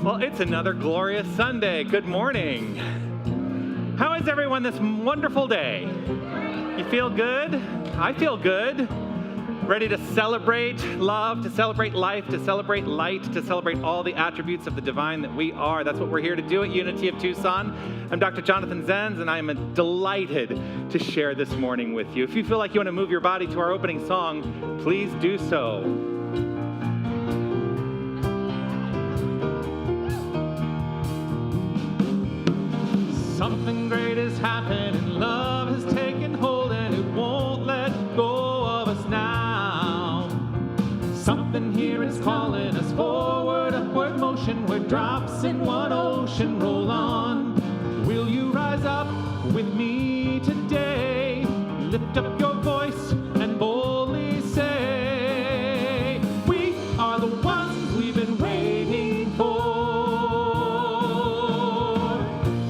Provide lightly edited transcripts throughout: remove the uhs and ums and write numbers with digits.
Well, it's another glorious Sunday. Good morning. How is everyone this wonderful day? You feel good? I feel good. Ready to celebrate love, to celebrate life, to celebrate light, to celebrate all the attributes of the divine that we are. That's what we're here to do at Unity of Tucson. I'm Dr. Jonathan Zenz, and I am delighted to share this morning with you. If you feel like you want to move your body to our opening song, please do so. Something great has happened and love has taken hold and it won't let go of us now. Something here is calling us forward, upward motion where drops in one ocean roll on. Will you rise up with me today? Lift up your voice and boldly say, we are the ones we've been waiting for.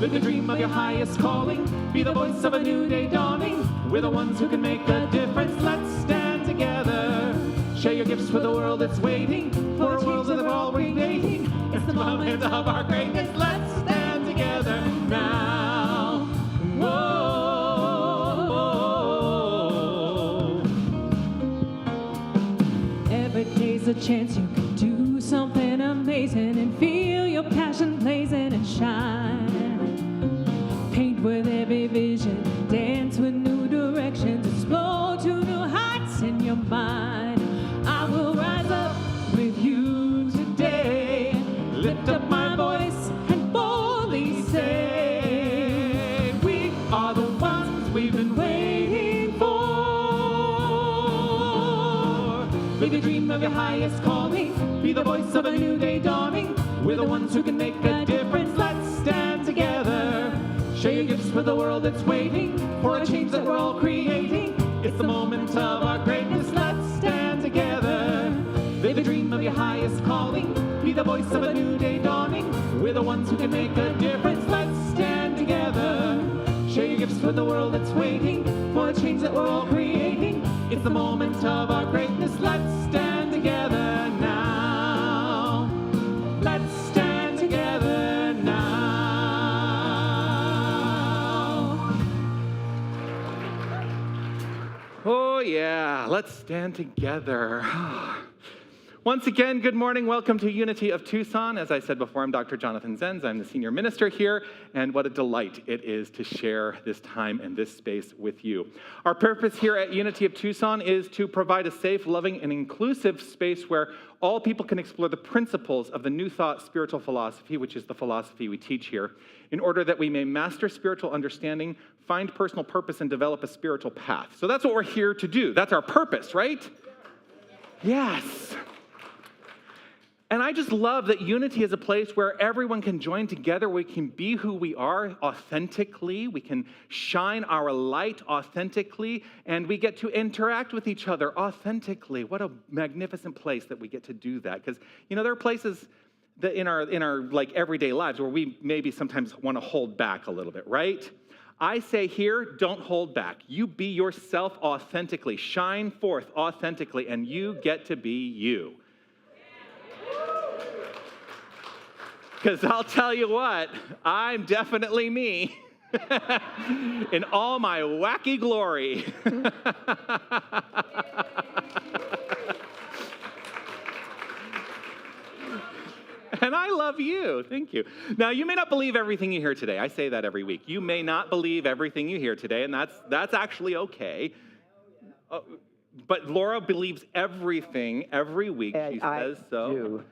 Live the dream of your highest calling. Be the voice of a new day dawning. We're the ones who can make a difference. Let's stand together. Share your gifts with the world that's waiting for a world that we're all creating. It's the moment of our greatness. Let's stand together now. Whoa. Every day's a chance you can do something amazing and feel your passion blazing and shine. Paint with every vision, dance with new directions, explore to new heights in your mind. I will rise up with you today, lift up my voice and boldly say, we are the ones we've been waiting for. Live the dream of your highest calling, be the voice of a new day dawning. We're the ones who can make a difference. Let's stand together. Share your gifts with the world that's waiting for a change that we're all creating. It's the moment of our greatness. Let's stand together. Live the dream of your highest calling. Be the voice of a new day dawning. We're the ones who can make a difference. Let's stand together. Share your gifts with the world that's waiting for a change that we're all creating. It's the moment of our greatness. Let's stand together now. Let's stand together now. Oh, yeah, let's stand together. Once again, good morning. Welcome to Unity of Tucson. As I said before, I'm Dr. Jonathan Zenz. I'm the senior minister here, and what a delight it is to share this time and this space with you. Our purpose here at Unity of Tucson is to provide a safe, loving, and inclusive space where all people can explore the principles of the New Thought spiritual philosophy, which is the philosophy we teach here, in order that we may master spiritual understanding, find personal purpose, and develop a spiritual path. So that's what we're here to do. That's our purpose, right? Yes. And I just love that Unity is a place where everyone can join together. We can be who we are authentically. We can shine our light authentically. And we get to interact with each other authentically. What a magnificent place that we get to do that. Because, you know, there are places that in our like everyday lives where we maybe sometimes want to hold back a little bit, right? I say here, don't hold back. You be yourself authentically. Shine forth authentically. And you get to be you. Because I'll tell you what, I'm definitely me in all my wacky glory. And I love you. Thank you. Now, you may not believe everything you hear today. I say that every week. You may not believe everything you hear today, and that's actually okay. But Laura believes everything every week. She says so. Do.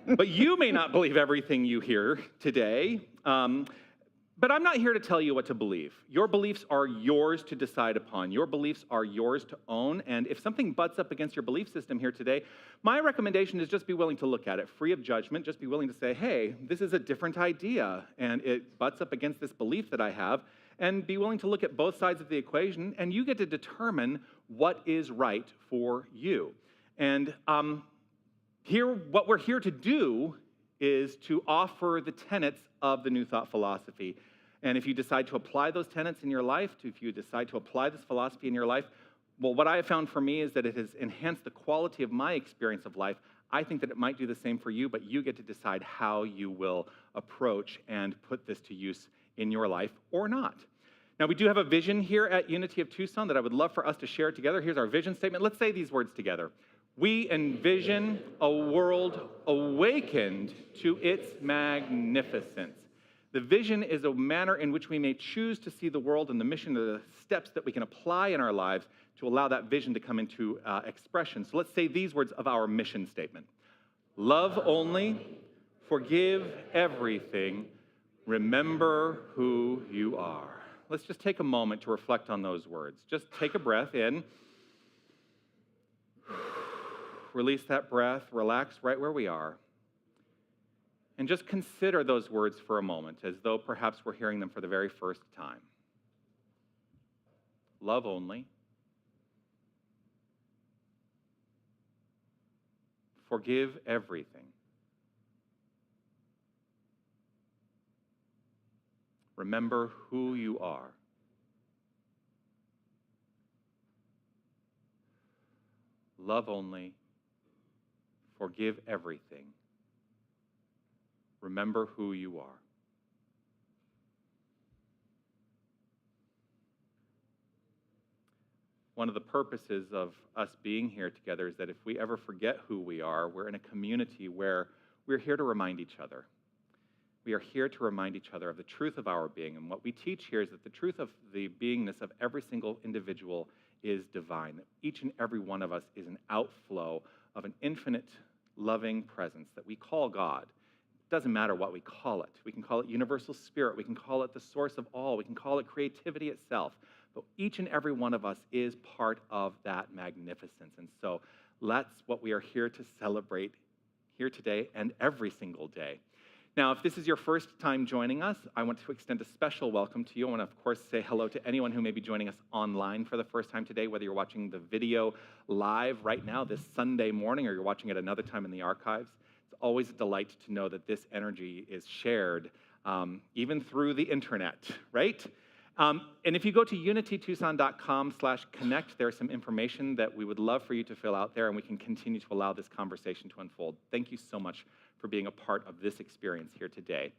But you may not believe everything you hear today. But I'm not here to tell you what to believe. Your beliefs are yours to decide upon. Your beliefs are yours to own. And if something butts up against your belief system here today, my recommendation is just be willing to look at it, free of judgment. Just be willing to say, hey, this is a different idea, and it butts up against this belief that I have. And be willing to look at both sides of the equation, and you get to determine what is right for you. And what we're here to do is to offer the tenets of the New Thought philosophy. And if you decide to apply those tenets in your life, if you decide to apply this philosophy in your life, Well, what I have found for me is that it has enhanced the quality of my experience of life. I think that it might do the same for you, but you get to decide how you will approach and put this to use in your life or not. Now, we do have a vision here at Unity of Tucson that I would love for us to share together. Here's our vision statement. Let's say these words together. We envision a world awakened to its magnificence. The vision is a manner in which we may choose to see the world and the mission, the steps that we can apply in our lives to allow that vision to come into expression. So let's say these words of our mission statement. Love only, forgive everything, remember who you are. Let's just take a moment to reflect on those words. Just take a breath in. Release that breath, relax right where we are. And just consider those words for a moment as though perhaps we're hearing them for the very first time. Love only. Forgive everything. Remember who you are. Love only. Forgive everything. Remember who you are. One of the purposes of us being here together is that if we ever forget who we are, we're in a community where we're here to remind each other. We are here to remind each other of the truth of our being. And what we teach here is that the truth of the beingness of every single individual is divine. That each and every one of us is an outflow of an infinite, loving presence that we call God. It doesn't matter what we call it. We can call it universal spirit. We can call it the source of all. We can call it creativity itself. But each and every one of us is part of that magnificence. And so that's what we are here to celebrate here today and every single day. Now, if this is your first time joining us, I want to extend a special welcome to you. I want to, of course, say hello to anyone who may be joining us online for the first time today, whether you're watching the video live right now this Sunday morning or you're watching it another time in the archives. It's always a delight to know that this energy is shared, even through the internet, right? And if you go to unitytucson.com/connect, there's some information that we would love for you to fill out there, and we can continue to allow this conversation to unfold. Thank you so much for being a part of this experience here today.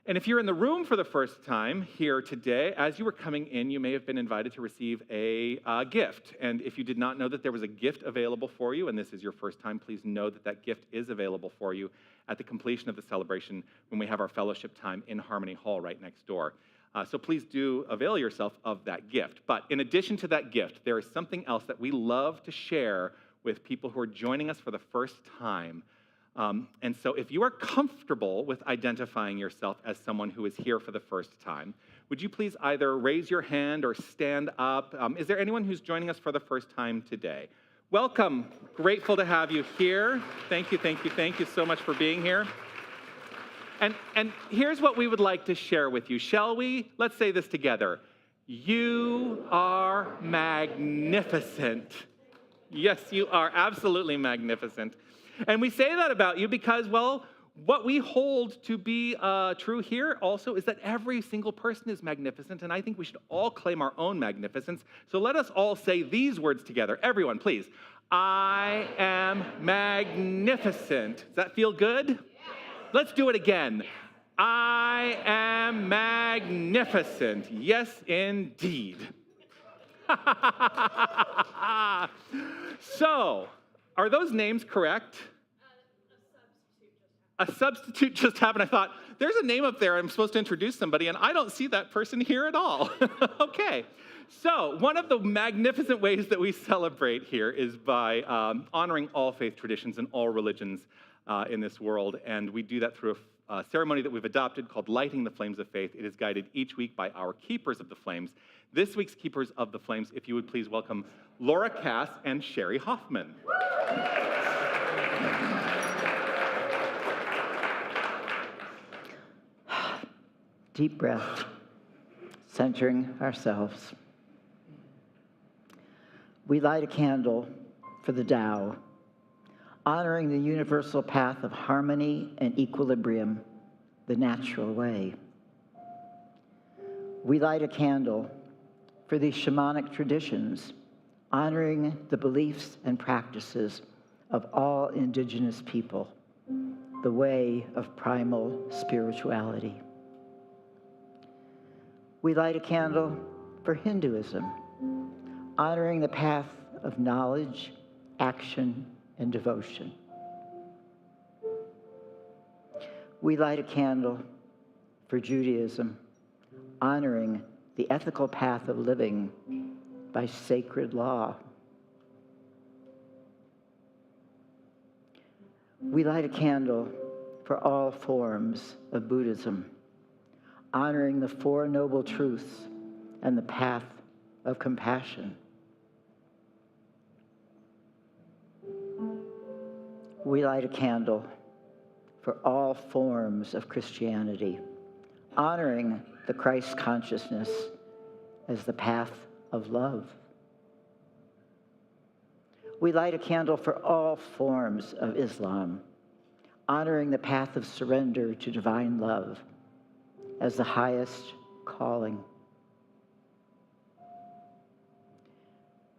And if you're in the room for the first time here today, as you were coming in, you may have been invited to receive a gift. And if you did not know that there was a gift available for you, and this is your first time, please know that that gift is available for you at the completion of the celebration when we have our fellowship time in Harmony Hall right next door. So please do avail yourself of that gift. But in addition to that gift, there is something else that we love to share with people who are joining us for the first time. And so if you are comfortable with identifying yourself as someone who is here for the first time, would you please either raise your hand or stand up? Is there anyone who's joining us for the first time today? Welcome. Grateful to have you here. Thank you, thank you, thank you so much for being here. And here's what we would like to share with you. Shall we? Let's say this together. You are magnificent. Yes, you are absolutely magnificent. And we say that about you because, well, what we hold to be true here also is that every single person is magnificent, and I think we should all claim our own magnificence. So let us all say these words together. Everyone, please. I am magnificent. Does that feel good? Let's do it again. I am magnificent. Yes, indeed. So, are those names correct? A substitute just happened. I thought, there's a name up there. I'm supposed to introduce somebody, and I don't see that person here at all. Okay. So, one of the magnificent ways that we celebrate here is by honoring all faith traditions and all religions in this world, and we do that through a ceremony that we've adopted called Lighting the Flames of Faith. It is guided each week by our Keepers of the Flames. This week's Keepers of the Flames, if you would please welcome Laura Cass and Sherry Hoffman. Deep breath, centering ourselves. We light a candle for the Tao, honoring the universal path of harmony and equilibrium, the natural way. We light a candle for these shamanic traditions, honoring the beliefs and practices of all indigenous people, the way of primal spirituality. We light a candle for Hinduism, honoring the path of knowledge, action, and devotion. We light a candle for Judaism, honoring the ethical path of living by sacred law. We light a candle for all forms of Buddhism, honoring the Four Noble Truths and the path of compassion. We light a candle for all forms of Christianity, honoring the Christ consciousness as the path of love. We light a candle for all forms of Islam, honoring the path of surrender to divine love as the highest calling.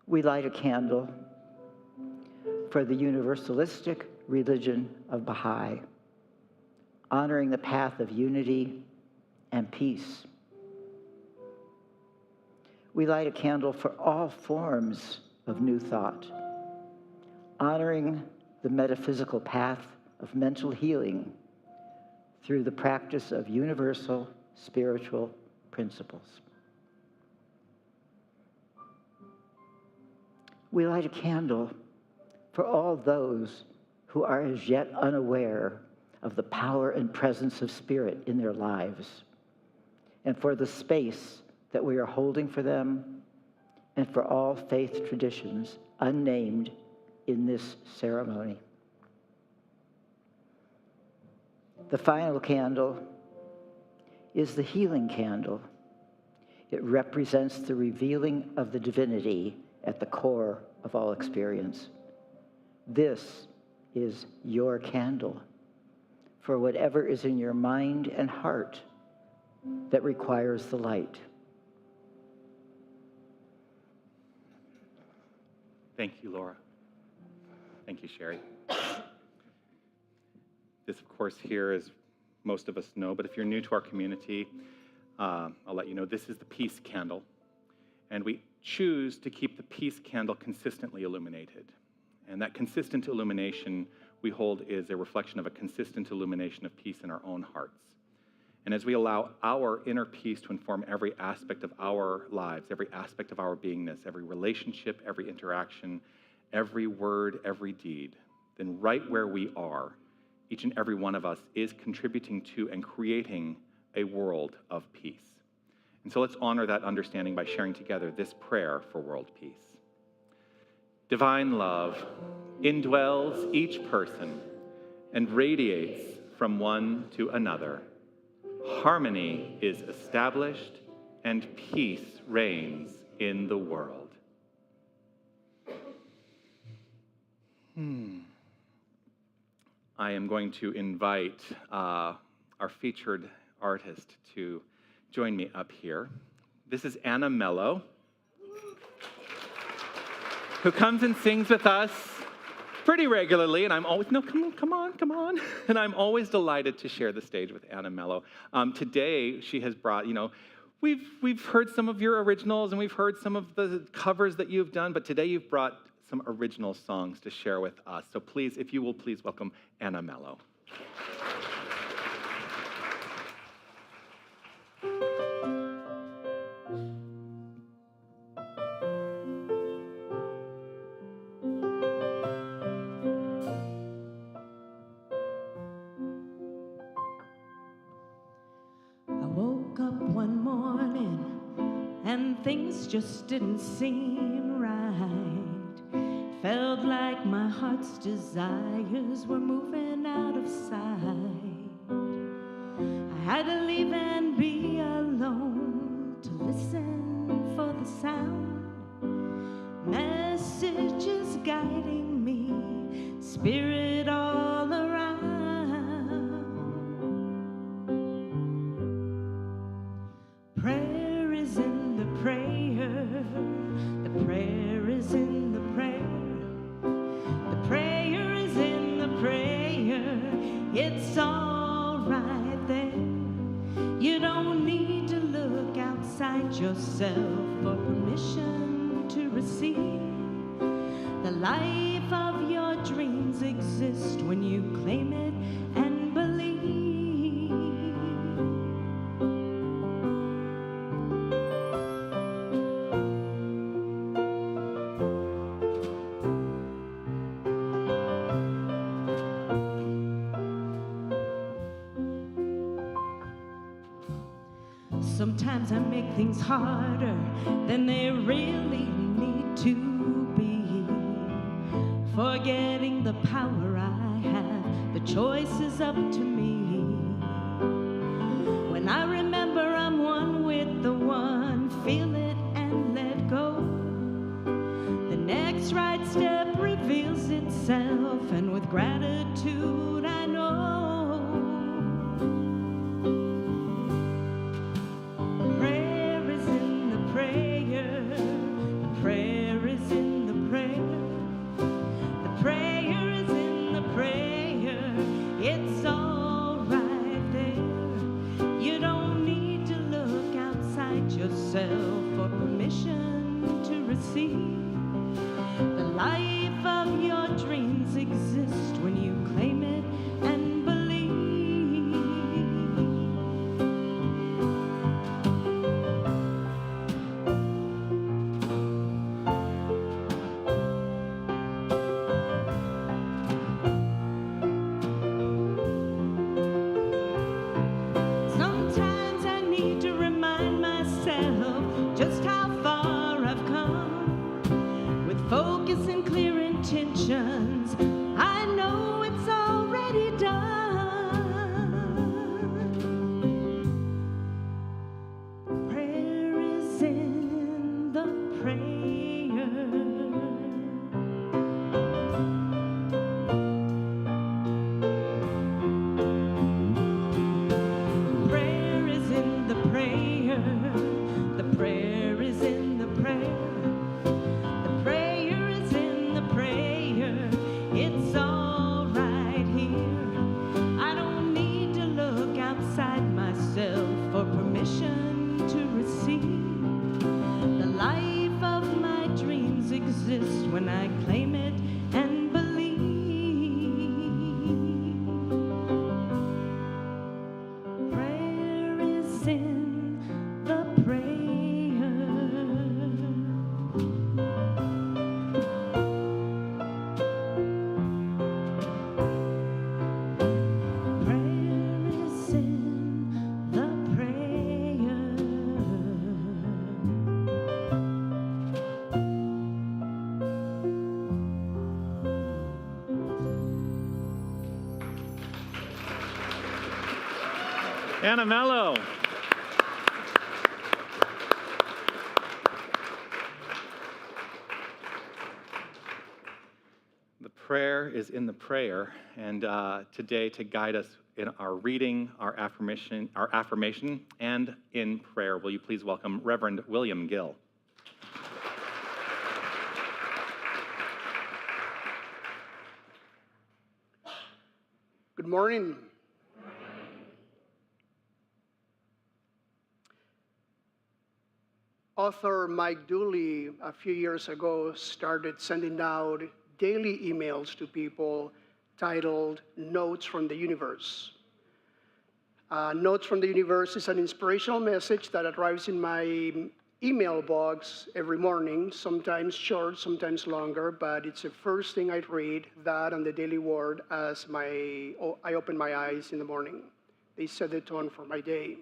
We light a candle for the universalistic religion of Baha'i, honoring the path of unity and peace. We light a candle for all forms of New Thought, honoring the metaphysical path of mental healing through the practice of universal spiritual principles. We light a candle for all those who are as yet unaware of the power and presence of Spirit in their lives, and for the space that we are holding for them, and for all faith traditions unnamed in this ceremony. The final candle is the healing candle. It represents the revealing of the divinity at the core of all experience. This is your candle for whatever is in your mind and heart that requires the light. Thank you, Laura. Thank you, Sherry. This, of course, here, as most of us know, but if you're new to our community, I'll let you know, this is the peace candle. And we choose to keep the peace candle consistently illuminated. And that consistent illumination we hold is a reflection of a consistent illumination of peace in our own hearts. And as we allow our inner peace to inform every aspect of our lives, every aspect of our beingness, every relationship, every interaction, every word, every deed, then right where we are, each and every one of us is contributing to and creating a world of peace. And so let's honor that understanding by sharing together this prayer for world peace. Divine love indwells each person and radiates from one to another. Harmony is established and peace reigns in the world. I am going to invite our featured artist to join me up here. This is Anna Mello, who comes and sings with us pretty regularly, and I'm always, no, come on. And I'm always delighted to share the stage with Anna Mello. Today, she has brought, we've heard some of your originals, and we've heard some of the covers that you've done, but today you've brought some original songs to share with us. So please, if you will, please welcome Anna Mello. Just didn't seem right. Felt like my heart's desires were moving out of sight. I had to leave and be alone to listen for the sound. Messages guiding me, spirit all around. Prayer is in the prayer. The prayer is in outside yourself for permission to receive. The life of your dreams exists when you claim it and believe. Sometimes I make things harder than they really need to be. Forgetting the power I have, the choice is up to me. When I remember I'm one with the one, feel it and let go. The next right step reveals itself, and with gratitude I know. For permission to receive. The life of your dreams exists when you claim it and believe. Sometimes I need to remind myself just how far I've come. With focus and clear intentions, I know it's already done. Prayer is in the prayer. Prayer is in the prayer. The prayer is in the prayer. The prayer is in the prayer. It's all right here. I don't need to look outside myself for permission to receive. The life of my dreams exists when I claim it and believe. Prayer is in the prayer. Prayer is in the prayer. Anna Mello. The prayer is in the prayer, and today to guide us in our reading, our affirmation, and in prayer, will you please welcome Reverend William Gill. Good morning. Author Mike Dooley, a few years ago, started sending out daily emails to people titled Notes from the Universe. Notes from the Universe is an inspirational message that arrives in my email box every morning, sometimes short, sometimes longer, but it's the first thing I read, that and the Daily Word, as I open my eyes in the morning. They set the tone for my day.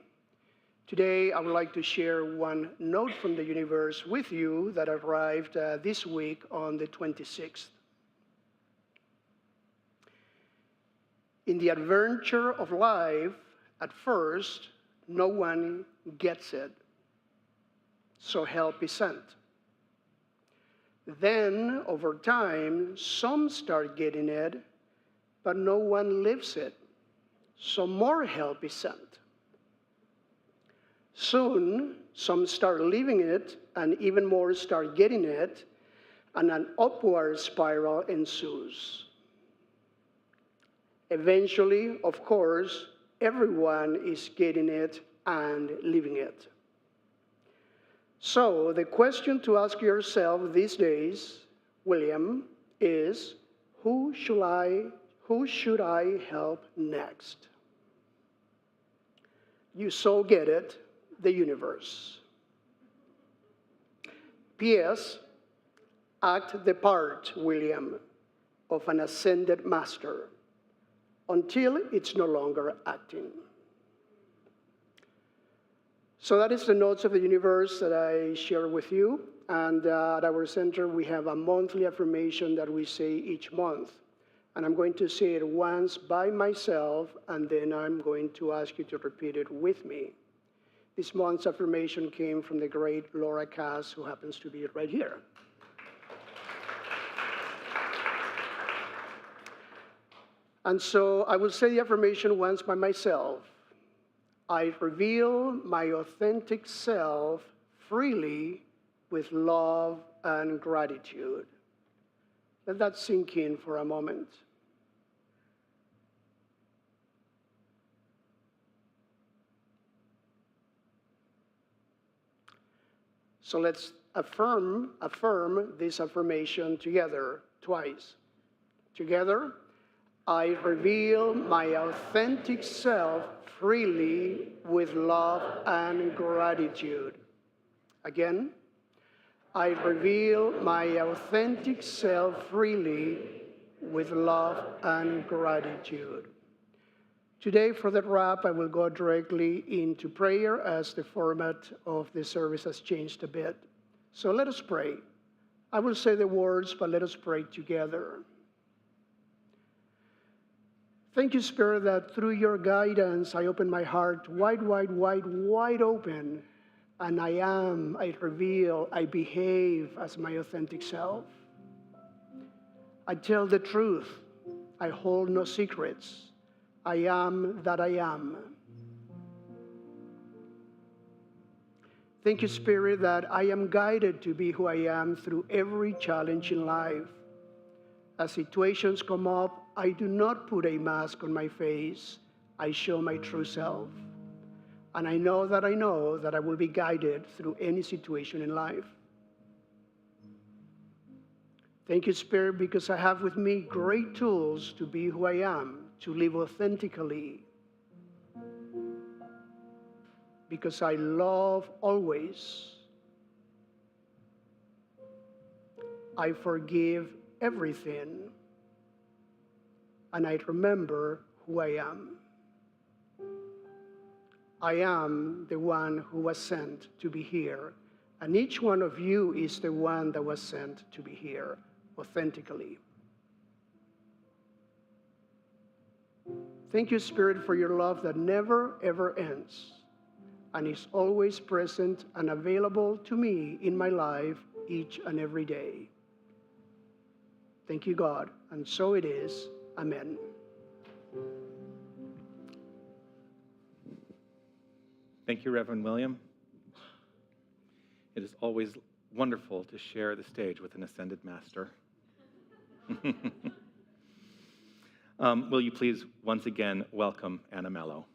Today, I would like to share one note from the universe with you that arrived this week on the 26th. In the adventure of life, at first, no one gets it, so help is sent. Then, over time, some start getting it, but no one lives it, so more help is sent. Soon, some start living it, and even more start getting it, and an upward spiral ensues. Eventually, of course, everyone is getting it and living it. So the question to ask yourself these days, William, is who should I help next? You so get it, the universe. P.S. Act the part, William, of an ascended master until it's no longer acting. So that is the notes of the universe that I share with you. And at our center, we have a monthly affirmation that we say each month. And I'm going to say it once by myself, and then I'm going to ask you to repeat it with me. This month's affirmation came from the great Laura Cass, who happens to be right here. And so I will say the affirmation once by myself. I reveal my authentic self freely with love and gratitude. Let that sink in for a moment. So let's affirm this affirmation together, twice. Together, I reveal my authentic self freely with love and gratitude. Again, I reveal my authentic self freely with love and gratitude. Today, for that wrap, I will go directly into prayer as the format of the service has changed a bit. So let us pray. I will say the words, but let us pray together. Thank you, Spirit, that through your guidance, I open my heart wide open, and I reveal, I behave as my authentic self. I tell the truth. I hold no secrets. I am that I am. Thank you, Spirit, that I am guided to be who I am through every challenge in life. As situations come up, I do not put a mask on my face. I show my true self. And I know that I will be guided through any situation in life. Thank you, Spirit, because I have with me great tools to be who I am, to live authentically. Because I love always. I forgive everything. And I remember who I am. I am the one who was sent to be here. And each one of you is the one that was sent to be here authentically. Thank you, Spirit, for your love that never, ever ends and is always present and available to me in my life each and every day. Thank you, God. And so it is. Amen. Thank you, Reverend William. It is always wonderful to share the stage with an ascended master. Will you please once again welcome Anna Mello?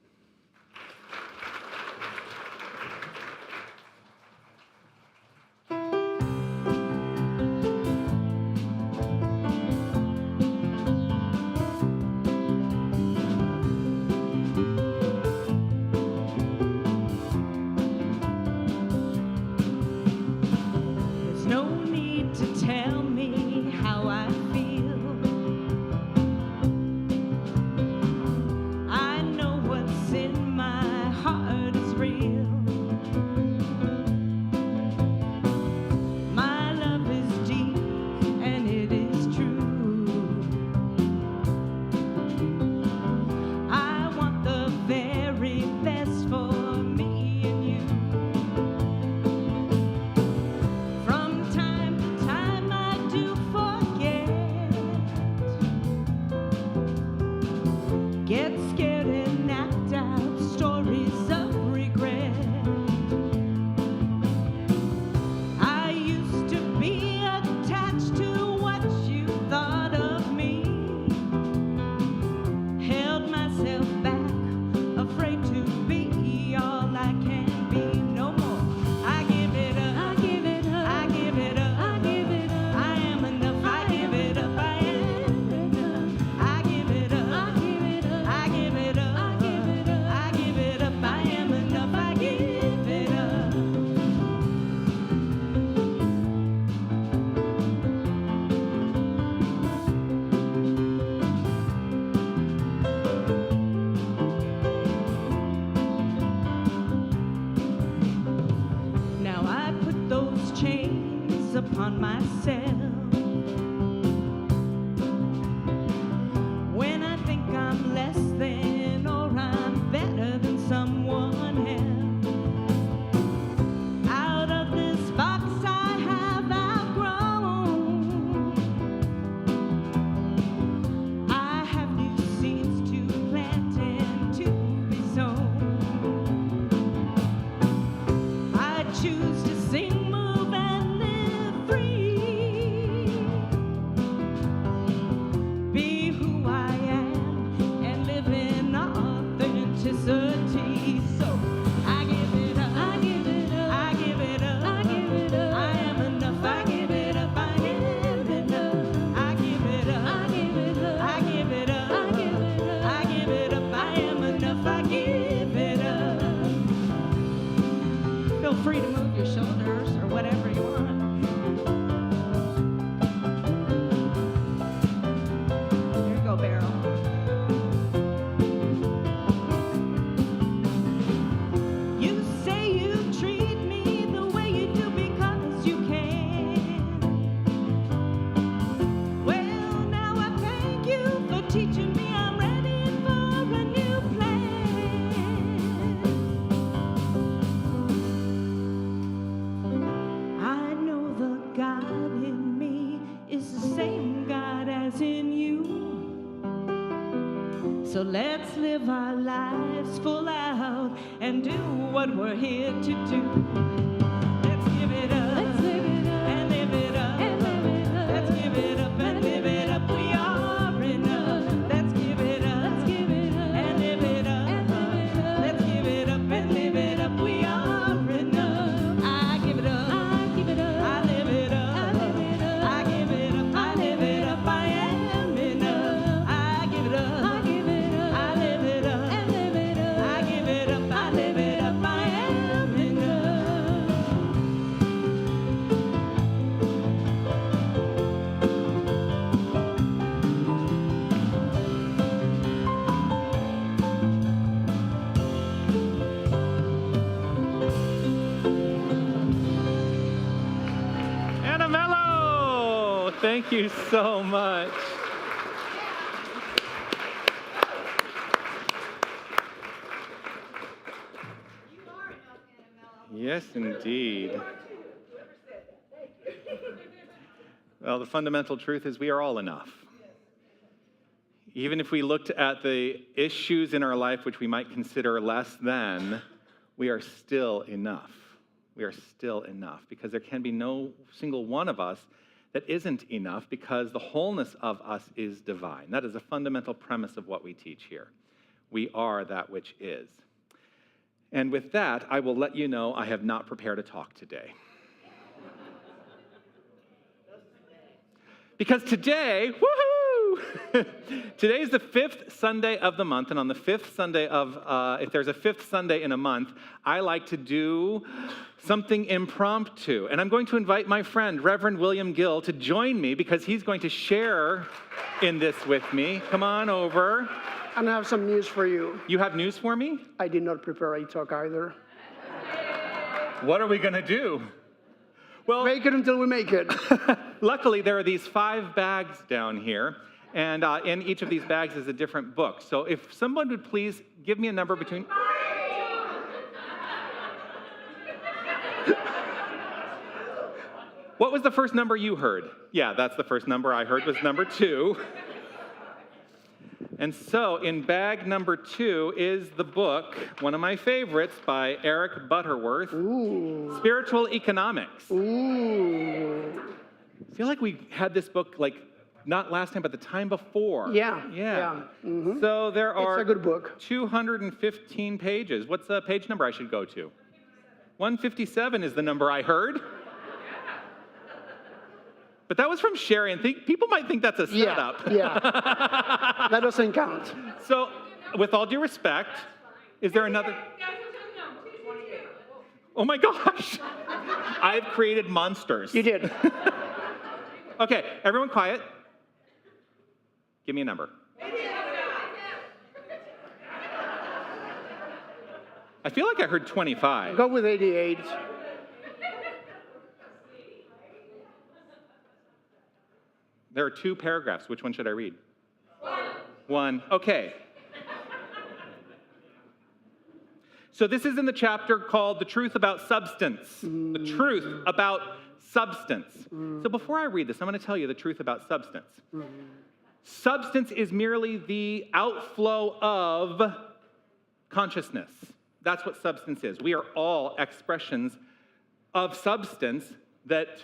There's no need to tell me how I feel. I know what's in my heart is real. My love is deep and it is true. I want the very best for me and you. From time to time I do forget, get scared and act out stories of regret. I used to be attached to what you thought of me, held myself back, afraid to be all I can be no more. I give it up. on myself. When I think I'm less than or I'm better than someone else, out of this box I have outgrown, I have new seeds to plant and to be sown. I choose to sing, move, and live free. Be who I am and live in authenticity. So I give it up, I give it up, I give it up, I give it up. I am enough, I give it up, I am enough. I give it up, I give it up, I give it up, I give it up, I give it up. I am enough, I give it up. Feel free to move your shoulders or whatever you want. There you go, Beryl. You say you treat me the way you do because you can. Well, now I thank you for teaching me I'm ready for a new plan. I know the God in me is the same God as in you. So let's live our lives full out and do what we're here to do. Let's give it up, let's live it up, and live it up, and live it up. Let's give it up and live it up. We are enough. Let's give it up, let's give it up, and live it up, and live it up. Let's give it up and live it up. We are enough. I give it up, I give it up, I live it up, I live it up. I give it up, I live it up. I am enough. I give it up, I give it up, I live it up, and live it up. I give it up, I live it up. I am enough. Anna Mello, thank you so much. Yes, indeed. Well, the fundamental truth is we are all enough. Even if we looked at the issues in our life which we might consider less than, we are still enough. We are still enough because there can be no single one of us that isn't enough because the wholeness of us is divine. That is a fundamental premise of what we teach here. We are that which is. And with that, I will let you know I have not prepared a talk today. Because today, woohoo! Today is the 5th Sunday of the month, and on the 5th Sunday of, if there's a 5th Sunday in a month, I like to do something impromptu. And I'm going to invite my friend, Reverend William Gill, to join me because he's going to share in this with me. Come on over. And I have some news for you. You have news for me? I did not prepare a talk either. What are we going to do? Well, Make it until we make it. luckily, there are these 5 bags down here, and in each of these bags is a different book. So if someone would please give me a number between... What was the first number you heard? Yeah, that's the first number I heard was number 2. And so in bag number 2 is the book, one of my favorites, by Eric Butterworth, Ooh. Spiritual Economics. Ooh. I feel like we had this book like not last time, but the time before. Yeah. Yeah. Mhm. So there are It's a good book. 215 pages. What's the page number I should go to? 157 is the number I heard. But that was from Sherry, and people might think that's a setup. Yeah. That doesn't count. So, with all due respect, is there another? Oh my gosh! I've created monsters. You did. Okay, everyone quiet. Give me a number. I feel like I heard 25. Go with 88. There are 2 paragraphs. Which one should I read? One. Okay. So this is in the chapter called The Truth About Substance. The truth about substance. So before I read this, I'm going to tell you the truth about substance. Substance is merely the outflow of consciousness. That's what substance is. We are all expressions of substance that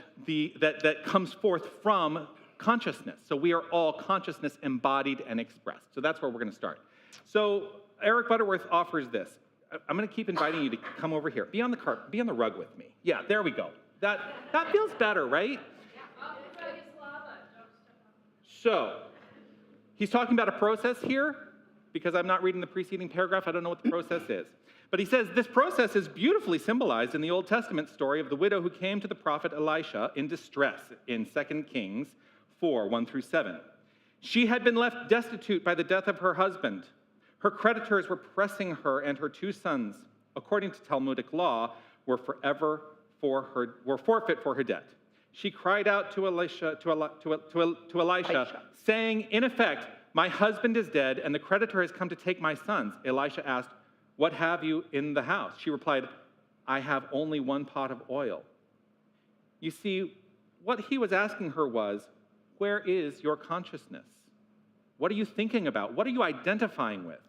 comes forth from consciousness. So we are all consciousness embodied and expressed. So that's where we're going to start. So Eric Butterworth offers this. I'm going to keep inviting you to come over here. Be on the rug with me. Yeah, there we go. That feels better, right? So he's talking about a process here. Because I'm not reading the preceding paragraph, I don't know what the process is. But he says, this process is beautifully symbolized in the Old Testament story of the widow who came to the prophet Elisha in distress in 2 Kings 4, 1 through 7. She had been left destitute by the death of her husband. Her creditors were pressing her, and her 2 sons, according to Talmudic law, were forfeit for her debt. She cried out to Elisha, saying, in effect, my husband is dead, and the creditor has come to take my sons. Elisha asked, what have you in the house? She replied, I have only 1 pot of oil. You see, what he was asking her was, where is your consciousness? What are you thinking about? What are you identifying with?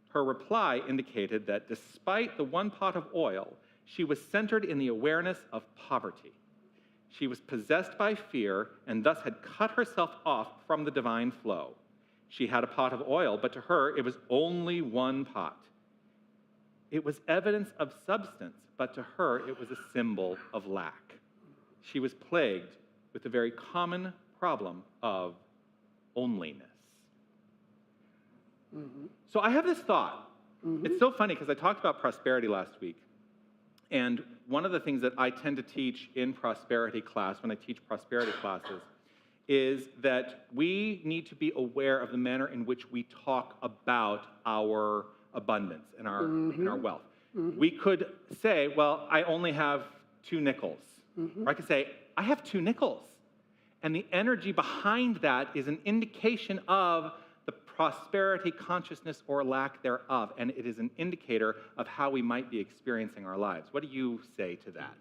Her reply indicated that despite the 1 pot of oil, she was centered in the awareness of poverty. She was possessed by fear and thus had cut herself off from the divine flow. She had a pot of oil, but to her, it was only 1 pot. It was evidence of substance, but to her, it was a symbol of lack. She was plagued with the very common problem of onlyness. So I have this thought. It's so funny because I talked about prosperity last week. And one of the things that I tend to teach in prosperity class, when I teach prosperity classes, is that we need to be aware of the manner in which we talk about our abundance and our wealth. We could say, well, I only have 2 nickels. Or I could say, I have 2 nickels. And the energy behind that is an indication of the prosperity consciousness or lack thereof. And it is an indicator of how we might be experiencing our lives. What do you say to that?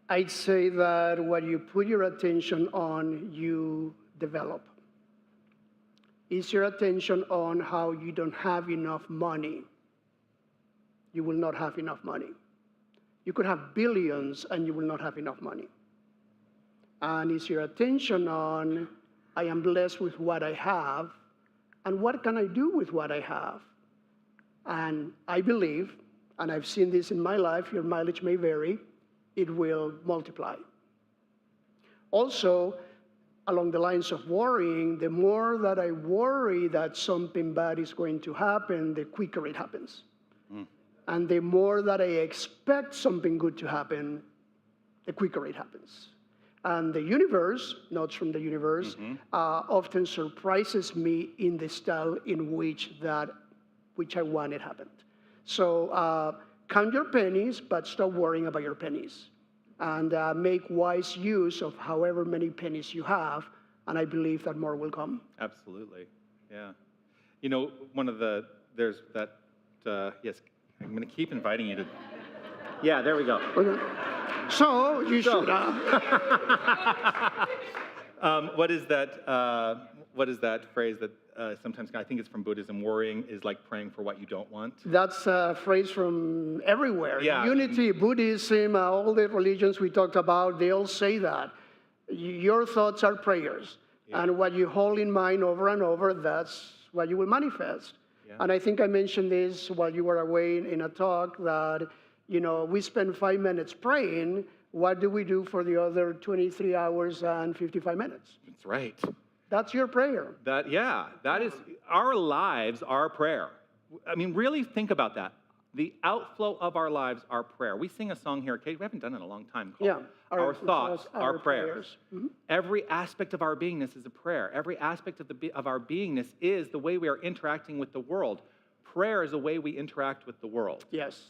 I'd say that what you put your attention on, you develop. Is your attention on how you don't have enough money? You will not have enough money. You could have billions and you will not have enough money. And is your attention on, I am blessed with what I have, and what can I do with what I have? And I believe, and I've seen this in my life, your mileage may vary, it will multiply. Also, along the lines of worrying, the more that I worry that something bad is going to happen, the quicker it happens. And the more that I expect something good to happen, the quicker it happens. And the universe, notes from the universe, often surprises me in the style in which I want it happened. So count your pennies, but stop worrying about your pennies. And make wise use of however many pennies you have, and I believe that more will come. Absolutely, yeah. You know, yes, I'm going to keep inviting you to, yeah, there we go. Okay. So, you should What is that phrase that sometimes, I think it's from Buddhism, worrying is like praying for what you don't want? That's a phrase from everywhere. Yeah. Unity, Buddhism, all the religions we talked about, they all say that. Your thoughts are prayers. Yeah. And what you hold in mind over and over, that's what you will manifest. Yeah. And I think I mentioned this while you were away in a talk that, we spend 5 minutes praying. What do we do for the other 23 hours and 55 minutes? That's right. That's your prayer. That is, our lives are prayer. I mean, really think about that. The outflow of our lives are prayer. We sing a song here at Cage. We haven't done it in a long time called Our Thoughts, Our Prayers. Every aspect of our beingness is a prayer. Every aspect of our beingness is the way we are interacting with the world. Prayer is the way we interact with the world. Yes.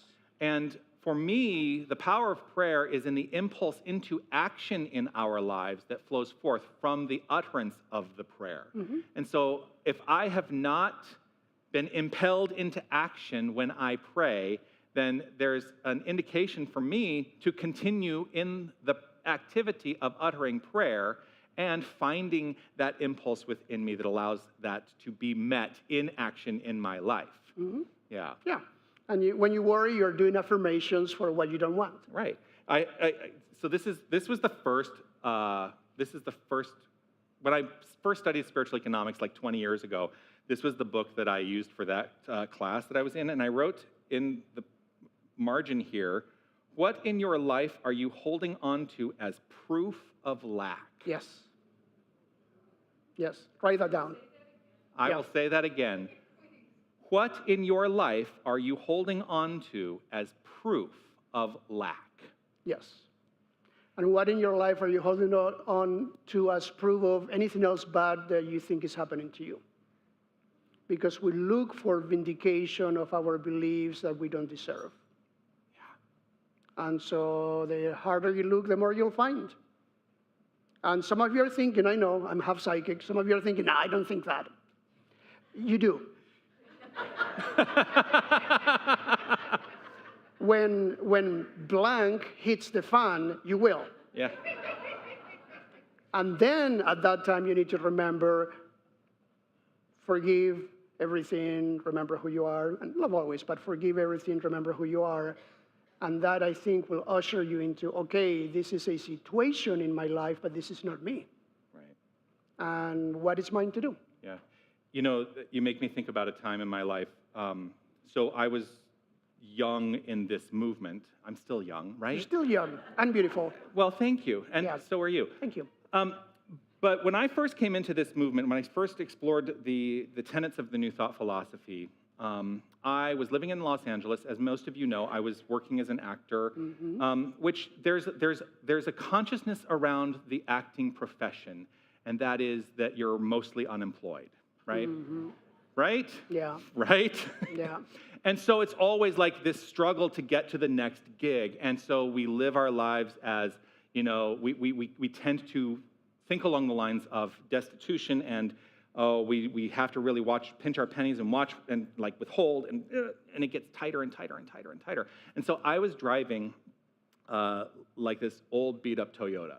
And for me, the power of prayer is in the impulse into action in our lives that flows forth from the utterance of the prayer. And so if I have not been impelled into action when I pray, then there's an indication for me to continue in the activity of uttering prayer and finding that impulse within me that allows that to be met in action in my life. Yeah. Yeah. And when you worry, you're doing affirmations for what you don't want. Right. So this was the first. When I first studied spiritual economics like 20 years ago. This was the book that I used for that class that I was in, and I wrote in the margin here, what in your life are you holding on to as proof of lack? Yes. Yes. Write that down. I will say that again. What in your life are you holding on to as proof of lack? Yes. And what in your life are you holding on to as proof of anything else bad that you think is happening to you? Because we look for vindication of our beliefs that we don't deserve. Yeah. And so the harder you look, the more you'll find. And some of you are thinking, I know, I'm half psychic. Some of you are thinking, no, I don't think that. You do. When blank hits the fan, you will. Yeah. And then at that time, you need to remember, forgive everything, remember who you are, and love always, but forgive everything, remember who you are. And that, I think, will usher you into, okay, this is a situation in my life, but this is not me. Right. And what is mine to do? Yeah. You know, you make me think about a time in my life. So I was young in this movement. I'm still young, right? You're still young and beautiful. Well, thank you. And Yes. so are you. Thank you. But when I first came into this movement, when I first explored the tenets of the New Thought philosophy, I was living in Los Angeles. As most of you know, I was working as an actor, which there's a consciousness around the acting profession, and that is that you're mostly unemployed, right? Right? Yeah. Right? Yeah. And so it's always like this struggle to get to the next gig. And so we live our lives as, you know, we tend to think along the lines of destitution and we have to really pinch our pennies and watch and like withhold and it gets tighter and tighter and tighter and tighter. And so I was driving like this old beat up Toyota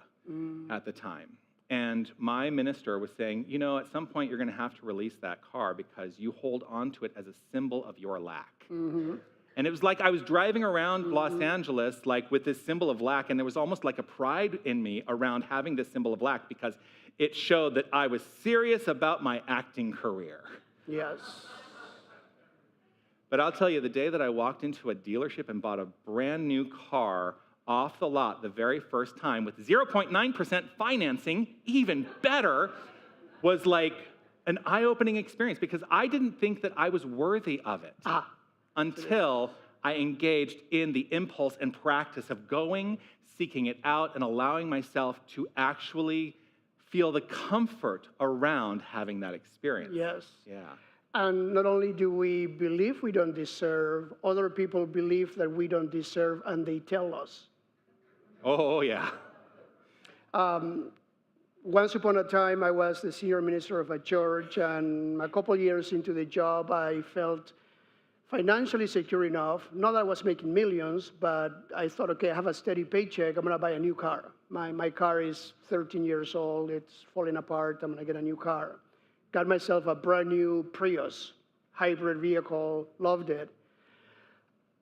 at the time. And my minister was saying, you know, at some point you're going to have to release that car because you hold on to it as a symbol of your lack. And it was like I was driving around Los Angeles like with this symbol of lack, and there was almost like a pride in me around having this symbol of lack because it showed that I was serious about my acting career. Yes. But I'll tell you, the day that I walked into a dealership and bought a brand new car off the lot the very first time with 0.9% financing, even better, was like an eye-opening experience because I didn't think that I was worthy of it until I engaged in the impulse and practice of going, seeking it out, and allowing myself to actually feel the comfort around having that experience. Yes. Yeah. And not only do we believe we don't deserve, other people believe that we don't deserve, and they tell us. Oh, yeah. Once upon a time, I was the senior minister of a church, and a couple years into the job, I felt financially secure enough. Not that I was making millions, but I thought, okay, I have a steady paycheck. I'm going to buy a new car. My car is 13 years old. It's falling apart. I'm going to get a new car. Got myself a brand new Prius, hybrid vehicle, loved it.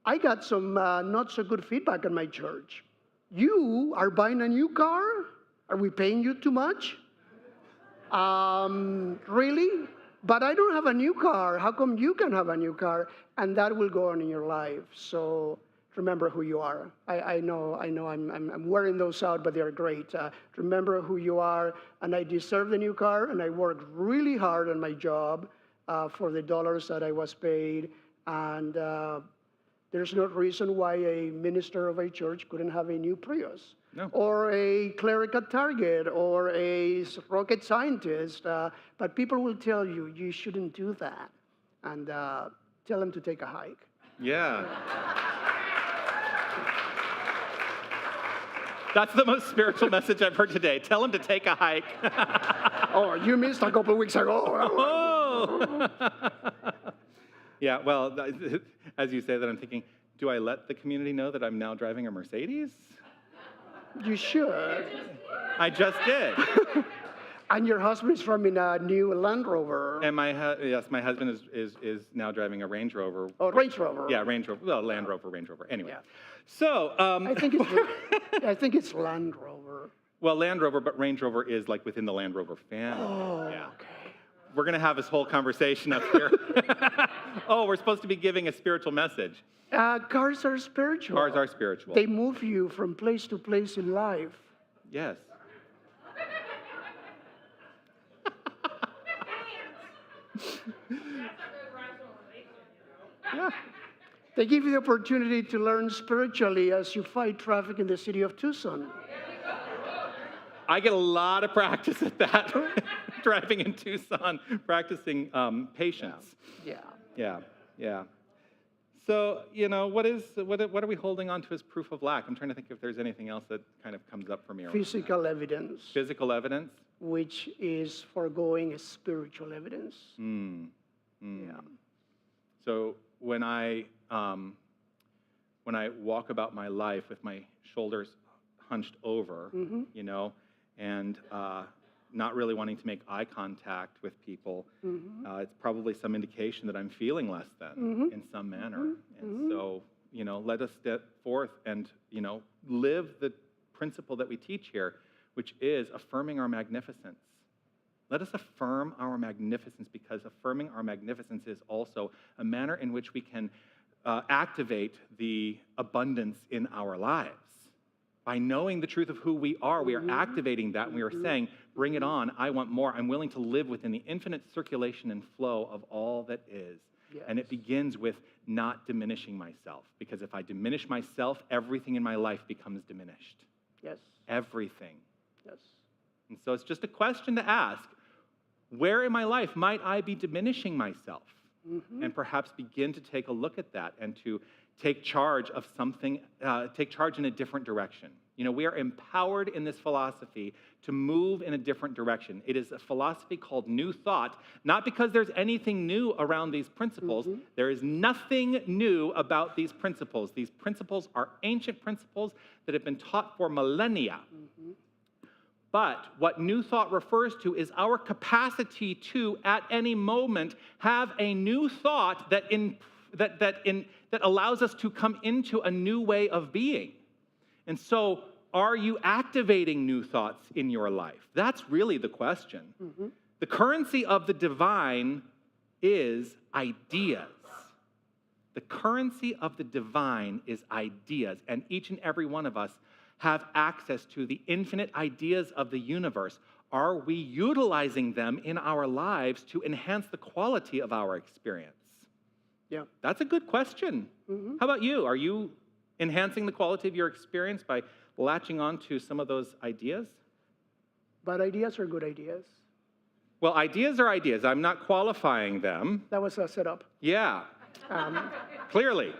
I got some not so good feedback in my church. You are buying a new car? Are we paying you too much? Really? But I don't have a new car. How come you can have a new car? And that will go on in your life. So remember who you are. I know I'm wearing those out, but they're great. Remember who you are, and I deserve the new car, and I worked really hard on my job for the dollars that I was paid, and there's no reason why a minister of a church couldn't have a new Prius. No. Or a cleric at Target, or a rocket scientist. But people will tell you, you shouldn't do that. And tell them to take a hike. Yeah. That's the most spiritual message I've heard today. Tell him to take a hike. Oh, you missed a couple of weeks ago. Oh! Yeah, well, as you say that, I'm thinking, do I let the community know that I'm now driving a Mercedes? You should. I just did. And your husband is from a new Land Rover. And yes, my husband is now driving a Range Rover. Oh, Range Rover. Yeah, Range Rover. Well, Land Rover, Range Rover. Anyway. Yeah. So. I think it's Land Rover. Well, Land Rover, but Range Rover is like within the Land Rover family. Oh, yeah. okay. We're going to have this whole conversation up here. Oh, we're supposed to be giving a spiritual message. Cars are spiritual. Cars are spiritual. They move you from place to place in life. Yes. Yeah. They give you the opportunity to learn spiritually as you fight traffic in the city of Tucson. I get a lot of practice at that, driving in Tucson, practicing patience. Yeah. Yeah. So, what are we holding on to as proof of lack? I'm trying to think if there's anything else that kind of comes up for me. Physical evidence. Physical evidence? Which is foregoing spiritual evidence. Yeah. So when I walk about my life with my shoulders hunched over, and not really wanting to make eye contact with people, it's probably some indication that I'm feeling less than in some manner. And so, let us step forth and, live the principle that we teach here, which is affirming our magnificence. Let us affirm our magnificence, because affirming our magnificence is also a manner in which we can activate the abundance in our lives. By knowing the truth of who we are activating that, and we are saying, bring it on, I want more. I'm willing to live within the infinite circulation and flow of all that is. Yes. And it begins with not diminishing myself, because if I diminish myself, everything in my life becomes diminished. Yes. Everything. Yes. And so it's just a question to ask, where in my life might I be diminishing myself? And perhaps begin to take a look at that and to take charge of something, take charge in a different direction. We are empowered in this philosophy to move in a different direction. It is a philosophy called New Thought, not because there's anything new around these principles. There is nothing new about these principles. These principles are ancient principles that have been taught for millennia. But what New Thought refers to is our capacity to, at any moment, have a new thought that allows us to come into a new way of being. And so, are you activating new thoughts in your life? That's really the question. The currency of the divine is ideas. The currency of the divine is ideas, and each and every one of us have access to the infinite ideas of the universe. Are we utilizing them in our lives to enhance the quality of our experience? Yeah. That's a good question. How about you? Are you enhancing the quality of your experience by latching on to some of those ideas? But ideas are good ideas. Well, ideas are ideas. I'm not qualifying them. That was a setup. Yeah. Clearly.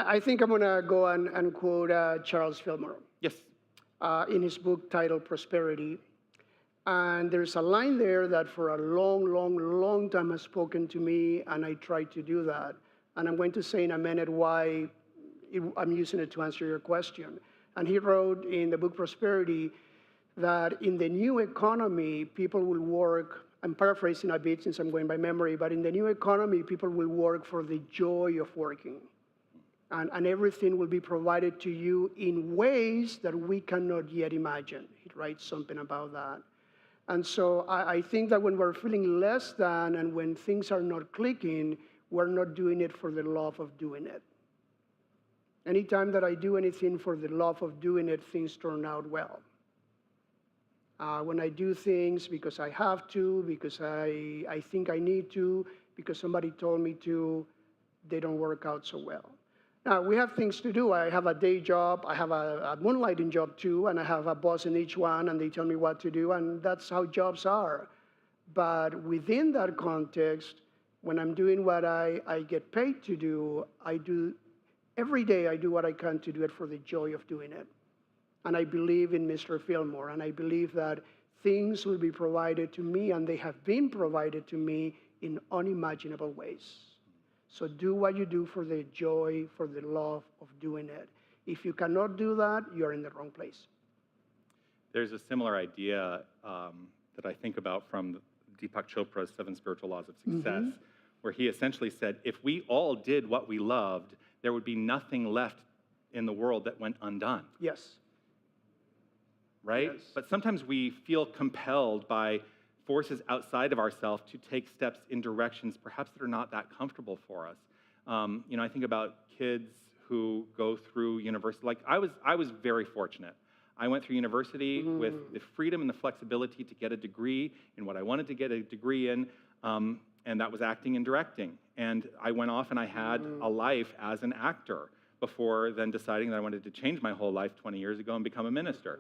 I think I'm going to go and quote Charles Fillmore. Yes. In his book titled Prosperity. And there's a line there that for a long time has spoken to me, and I try to do that. And I'm going to say in a minute why I'm using it to answer your question. And he wrote in the book Prosperity that in the new economy, people will work, I'm paraphrasing a bit since I'm going by memory, but in the new economy, people will work for the joy of working. And everything will be provided to you in ways that we cannot yet imagine. He writes something about that. And so I think that when we're feeling less than and when things are not clicking, we're not doing it for the love of doing it. Anytime that I do anything for the love of doing it, things turn out well. When I do things because I have to, because I think I need to, because somebody told me to, they don't work out so well. Now, we have things to do. I have a day job, I have a moonlighting job too, and I have a boss in each one, and they tell me what to do, and that's how jobs are. But within that context, when I'm doing what I get paid to do, I do every day I do what I can to do it for the joy of doing it. And I believe in Mr. Fillmore, and I believe that things will be provided to me, and they have been provided to me in unimaginable ways. So do what you do for the joy, for the love of doing it. If you cannot do that, you're in the wrong place. There's a similar idea that I think about from Deepak Chopra's 7 Spiritual Laws of Success, where he essentially said, if we all did what we loved, there would be nothing left in the world that went undone. Yes. Right? Yes. But sometimes we feel compelled by forces outside of ourselves to take steps in directions perhaps that are not that comfortable for us. I think about kids who go through university. Like I was very fortunate. I went through university with the freedom and the flexibility to get a degree in what I wanted to get a degree in, and that was acting and directing. And I went off and I had a life as an actor before then deciding that I wanted to change my whole life 20 years ago and become a minister.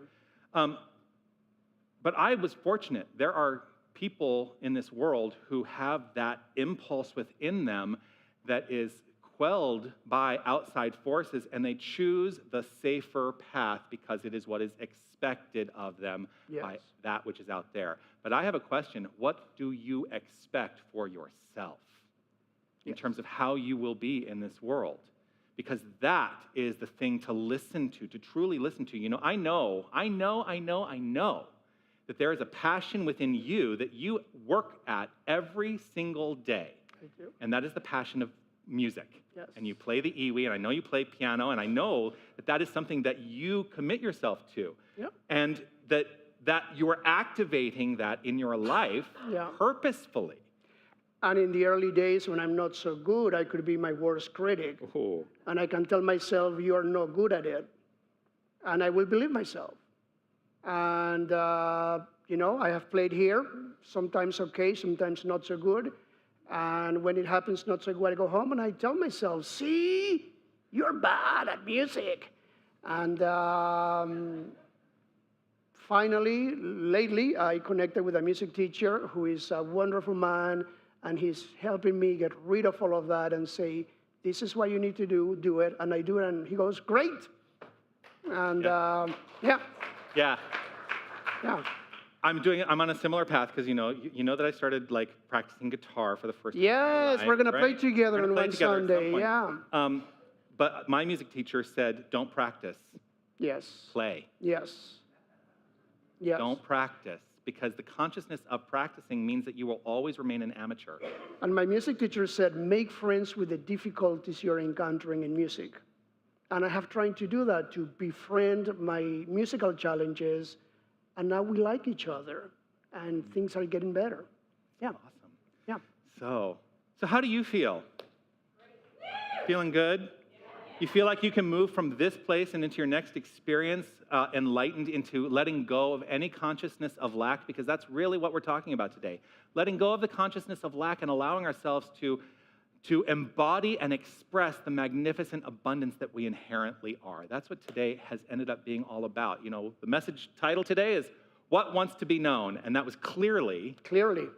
But I was fortunate. There are people in this world who have that impulse within them that is quelled by outside forces, and they choose the safer path because it is what is expected of them by that which is out there. But I have a question. What do you expect for yourself in terms of how you will be in this world? Because that is the thing to listen to truly listen to. I know that there is a passion within you that you work at every single day. I do. And that is the passion of music. Yes. And you play the iwi, and I know you play piano, and I know that that is something that you commit yourself to. Yep. And that you are activating that in your life purposefully. And in the early days when I'm not so good, I could be my worst critic. Oh. And I can tell myself, you are not good at it. And I will believe myself. And, I have played here, sometimes okay, sometimes not so good. And when it happens not so good, I go home and I tell myself, see, you're bad at music. And finally, lately, I connected with a music teacher who is a wonderful man, and he's helping me get rid of all of that and say, this is what you need to do it. And I do it, and he goes, great. And Yeah. I'm on a similar path because you know that I started like practicing guitar for the first time. Yes, we're gonna play together on one Sunday. Yeah. But my music teacher said, don't practice. Yes. Play. Yes. Yes. Don't practice, because the consciousness of practicing means that you will always remain an amateur. And my music teacher said, make friends with the difficulties you're encountering in music. And I have tried to do that, to befriend my musical challenges. And now we like each other, and things are getting better. Yeah. Awesome. Yeah. So how do you feel? Feeling good? You feel like you can move from this place and into your next experience enlightened into letting go of any consciousness of lack, because that's really what we're talking about today. Letting go of the consciousness of lack and allowing ourselves to embody and express the magnificent abundance that we inherently are. That's what today has ended up being all about. The message title today is What Wants to Be Known, and that was clearly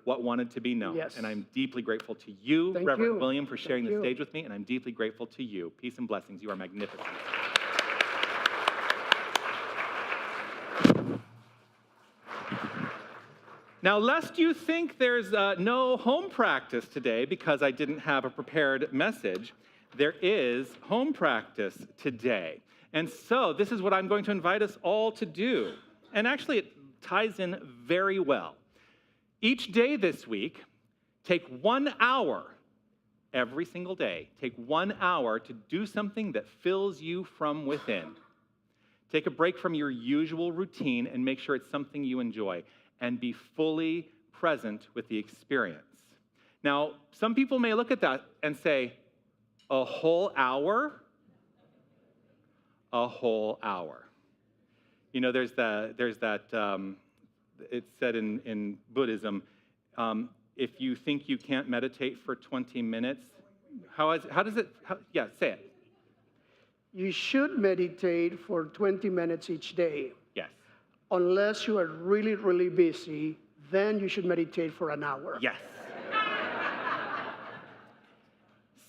what wanted to be known. Yes. And I'm deeply grateful to you, Thank Reverend you. William, for sharing Thank the you. stage with me, and I'm deeply grateful to you. Peace and blessings. You are magnificent. Now, lest you think there's no home practice today because I didn't have a prepared message, there is home practice today. And so this is what I'm going to invite us all to do. And actually, it ties in very well. Each day this week, take 1 hour, every single day, take 1 hour to do something that fills you from within. Take a break from your usual routine and make sure it's something you enjoy, and be fully present with the experience. Now, some people may look at that and say, a whole hour? A whole hour. There's that it's said in Buddhism, if you think you can't meditate for 20 minutes, say it. You should meditate for 20 minutes each day. Yes. Unless you are really, really busy, then you should meditate for an hour. Yes.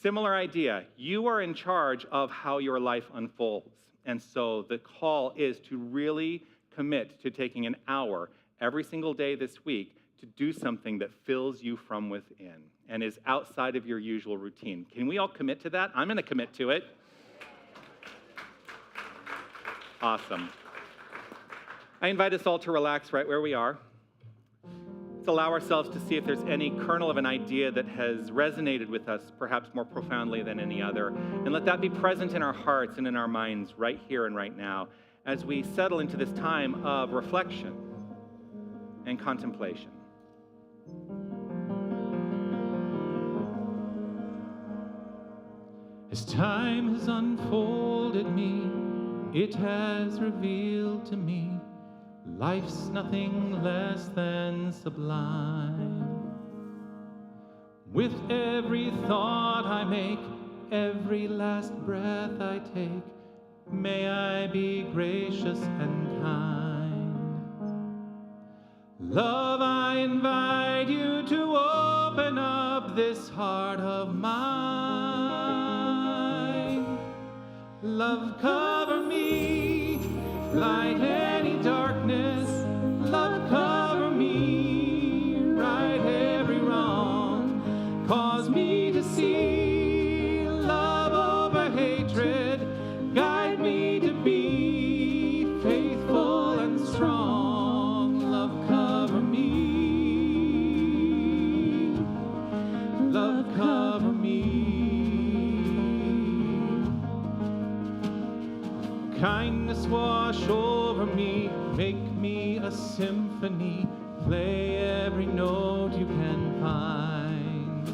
Similar idea. You are in charge of how your life unfolds. And so the call is to really commit to taking an hour every single day this week to do something that fills you from within and is outside of your usual routine. Can we all commit to that? I'm going to commit to it. Awesome. I invite us all to relax right where we are. Let's allow ourselves to see if there's any kernel of an idea that has resonated with us, perhaps more profoundly than any other. And let that be present in our hearts and in our minds right here and right now as we settle into this time of reflection and contemplation. As time has unfolded me, it has revealed to me life's nothing less than sublime. With every thought I make, every last breath I take, may I be gracious and kind. Love, I invite you to open up this heart of mine. Love, cover me, light any darkness. Love, cover me, right every wrong. Cause me to see love over hatred. Guide me to be faithful and strong. Love, cover me. Love, cover me. Kindness wash over me, make me a symphony, play every note you can find.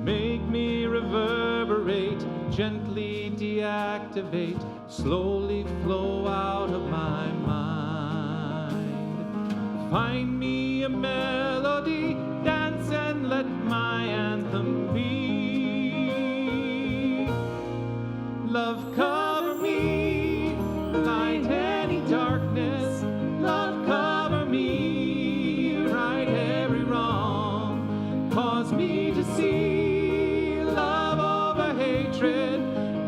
Make me reverberate, gently deactivate, slowly flow out of my mind. Find me a melody, dance and let my anthem be. Love, cover me, light any darkness. Love, cover me, right every wrong. Cause me to see love over hatred.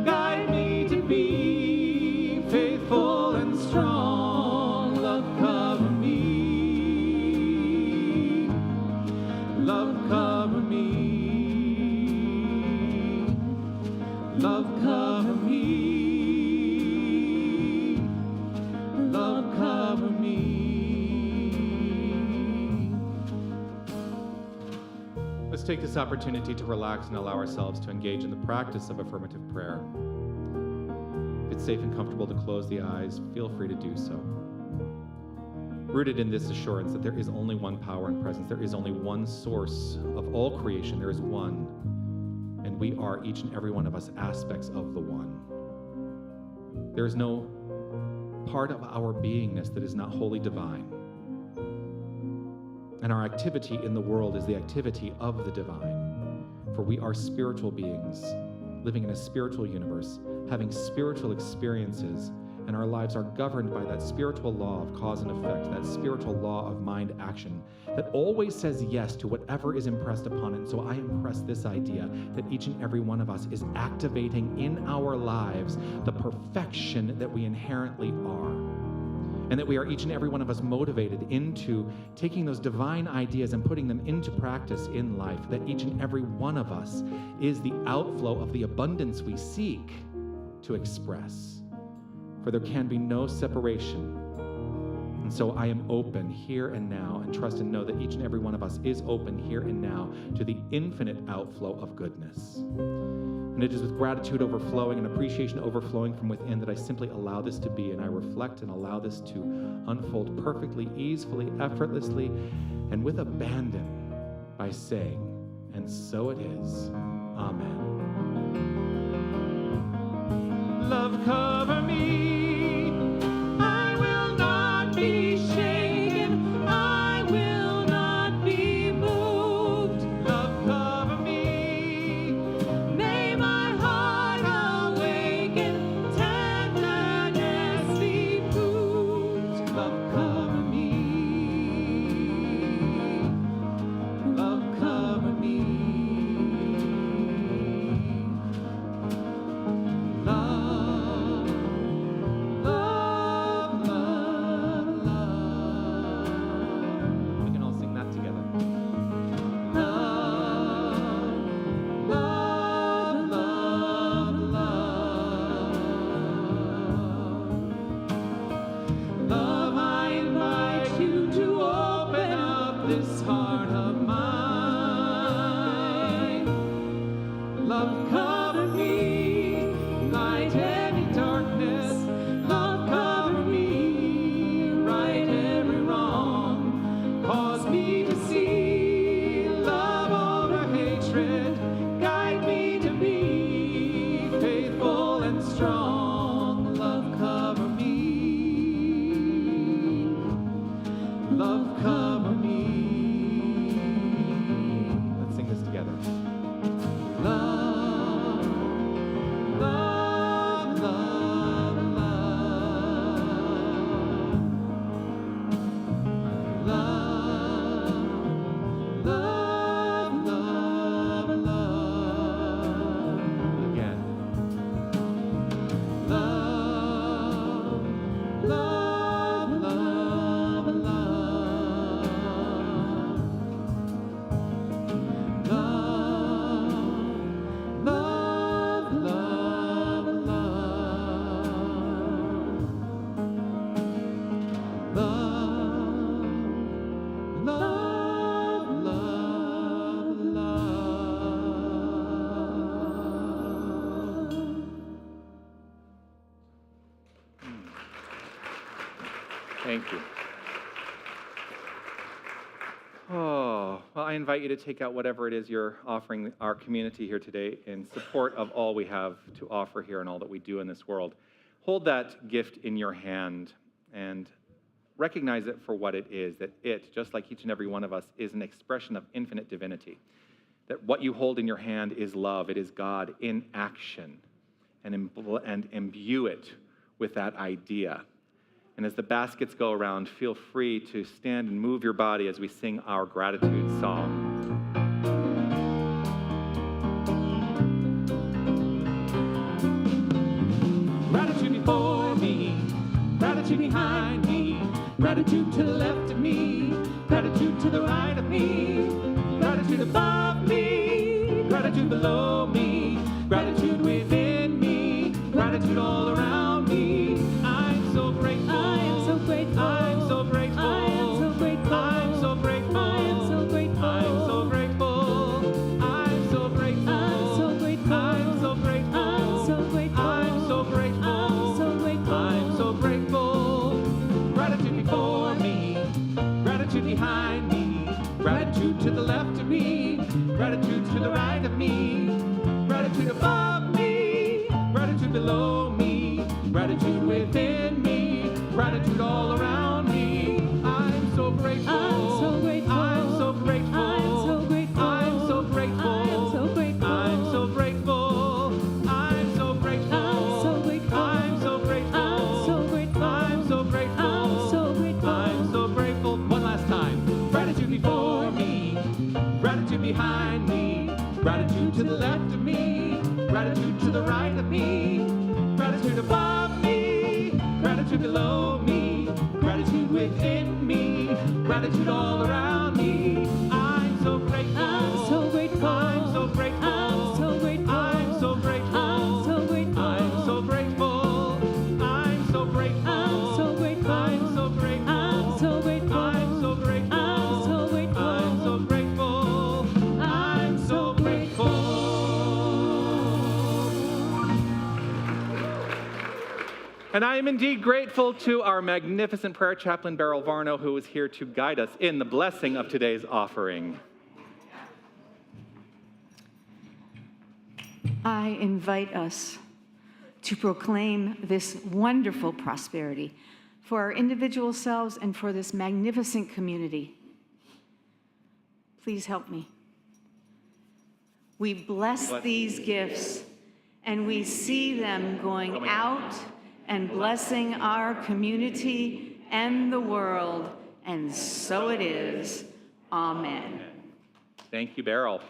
Guide me to be faithful and strong. Love, cover me. Love, cover me. Love, cover me. Love, cover me. Let's take this opportunity to relax and allow ourselves to engage in the practice of affirmative prayer. If it's safe and comfortable to close the eyes, feel free to do so. Rooted in this assurance that there is only one power and presence, there is only one source of all creation, there is one, and we are, each and every one of us, aspects of the one. There is no part of our beingness that is not wholly divine. And our activity in the world is the activity of the divine. For we are spiritual beings, living in a spiritual universe, having spiritual experiences, and our lives are governed by that spiritual law of cause and effect, that spiritual law of mind action that always says yes to whatever is impressed upon it. And so I impress this idea that each and every one of us is activating in our lives the perfection that we inherently are. And that we are, each and every one of us, motivated into taking those divine ideas and putting them into practice in life. That each and every one of us is the outflow of the abundance we seek to express. For there can be no separation. And so I am open here and now, and trust and know that each and every one of us is open here and now to the infinite outflow of goodness. And it is with gratitude overflowing and appreciation overflowing from within that I simply allow this to be, and I reflect and allow this to unfold perfectly, easily, effortlessly, and with abandon by saying, and so it is. Amen. Love, cover me. I will not be shaken. I will not be moved. Love, cover me. May my heart awaken, tenderness be proved. Love, cover me. Love, cover me. of mine. Love cover me, light any darkness. Love cover me, right every wrong. Cause me to see love over hatred. Guide me to be faithful and strong. Love cover me. Love cover me. Let's sing this together. Love, love, love, love. Love, love, love, love. Again. Love, love, love, love. Love, love, love, love. Love, love, love, love. Thank you. Oh, well, I invite you to take out whatever it is you're offering our community here today in support of all we have to offer here and all that we do in this world. Hold that gift in your hand and recognize it for what it is, that it, just like each and every one of us, is an expression of infinite divinity. That what you hold in your hand is love. It is God in action, and imbue it with that idea. And as the baskets go around, feel free to stand and move your body as we sing our gratitude song. Gratitude before me, gratitude behind me, gratitude to the left of me, gratitude to the right of me, gratitude above me, gratitude below me, gratitude within me, gratitude all around me. I'm so grateful. I am so grateful. I'm so grateful. I am so grateful. I'm so grateful. I am so grateful. I'm so grateful. I'm so grateful. I'm so grateful. I'm so grateful. I'm so grateful. I'm so grateful. I'm so grateful. I'm so grateful. Gratitude before me, gratitude behind me, gratitude to the left of me, gratitude to the right of me, gratitude above me, gratitude below me, gratitude within me, gratitude all around me. I'm so grateful. I'm so grateful. I'm so grateful. I'm so grateful. I'm so grateful. I'm so grateful. I'm so grateful. I'm so grateful. I'm so grateful. I'm so grateful. I'm so grateful. I'm so grateful. I'm so grateful. I'm so grateful. One last time. Gratitude before me, gratitude behind me, gratitude to the left of me, gratitude to the right of me, gratitude above me, gratitude below me, gratitude within me, gratitude all around me. I'm so grateful. I'm so grateful. I'm so grateful. I'm so grateful. I'm so grateful. I'm so grateful. I'm so grateful. I'm so grateful. I'm so grateful. I'm so grateful. I'm so grateful. I'm so grateful. I'm so grateful. I'm so grateful. I'm so grateful. And I am indeed grateful to our magnificent prayer chaplain, Beryl Varno, who is here to guide us in the blessing of today's offering. I invite us to proclaim this wonderful prosperity for our individual selves and for this magnificent community. Please help me. We bless these gifts, and we see them going out and blessing our community and the world, and so it is. Amen. Thank you, Beryl.